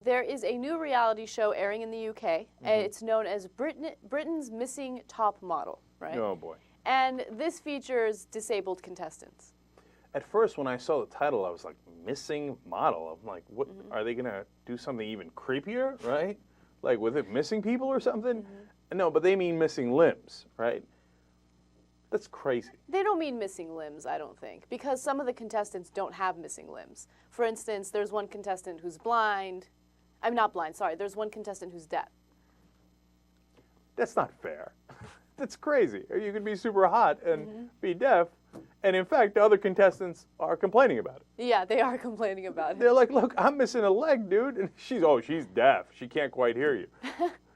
There is a new reality show airing in the UK. It's known as Britain's Missing Top Model, right? Oh, boy. And this features disabled contestants. At first, when I saw the title, I was like, missing model. I'm like, what, are they going to do something even creepier, right? Like, with it missing people or something? No, but they mean missing limbs, right? That's crazy. They don't mean missing limbs, I don't think, because some of the contestants don't have missing limbs. For instance, there's one contestant who's blind. I'm not blind, sorry. There's one contestant who's deaf. That's not fair. That's crazy. You could be super hot and be deaf, and in fact, the other contestants are complaining about it. Yeah, they are complaining about it. They're like, look, I'm missing a leg, dude. And she's deaf. She can't quite hear you.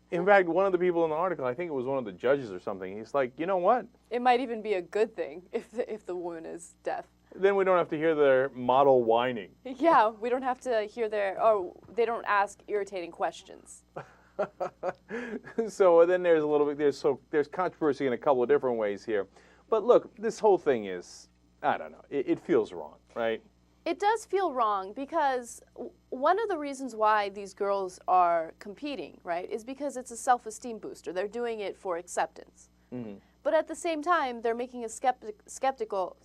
In fact, one of the people in the article, I think it was one of the judges or something, he's like, you know what? It might even be a good thing if the woman is deaf. Then we don't have to hear their model whining. Yeah, we don't have to hear they don't ask irritating questions. So then there's a little bit, there's controversy in a couple of different ways here. But look, this whole thing is, I don't know, it feels wrong, right? It does feel wrong because one of the reasons why these girls are competing, right, is because it's a self-esteem booster. They're doing it for acceptance. But at the same time, they're making a spectacle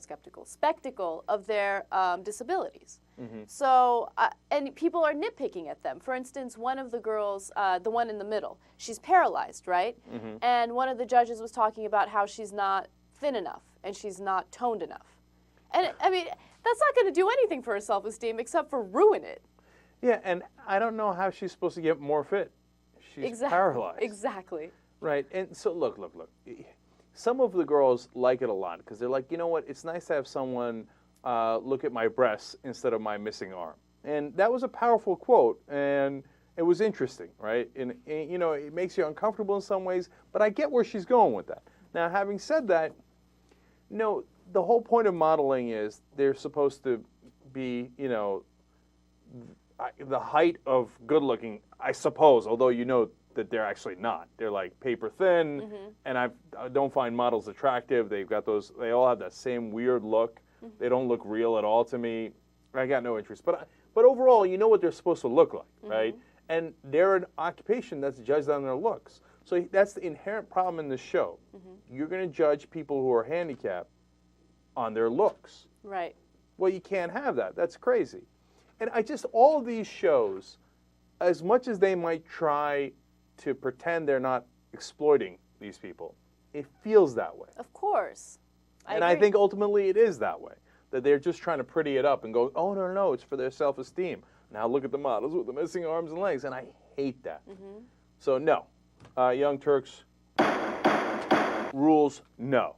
of their disabilities. So, and people are nitpicking at them. For instance, one of the girls, the one in the middle, she's paralyzed, right? And one of the judges was talking about how she's not thin enough and she's not toned enough. And, I mean, that's not going to do anything for her self-esteem except for ruin it. Yeah, and I don't know how she's supposed to get more fit. She's paralyzed. Exactly. Right, and so look. Some of the girls like it a lot because they're like, you know what, it's nice to have someone look at my breasts instead of my missing arm. And that was a powerful quote, and it was interesting, right? And you know, it makes you uncomfortable in some ways, but I get where she's going with that. Now, having said that, no, the whole point of modeling is they're supposed to be, you know, the height of good looking, I suppose, although you know that they're actually not. They're like paper thin, and I don't find models attractive. They've got those, they all have that same weird look. They don't look real at all to me. I got no interest. But overall, you know what they're supposed to look like, right? And they're an occupation that's judged on their looks. So that's the inherent problem in this show. You're going to judge people who are handicapped on their looks. Right. Well, you can't have that. That's crazy. And all of these shows, as much as they might try to pretend they're not exploiting these people, it feels that way. Of course. I think ultimately it is that way, that they're just trying to pretty it up and go, oh, no, it's for their self-esteem. Now look at the models with the missing arms and legs, and I hate that. So no, Young Turks, rules, no.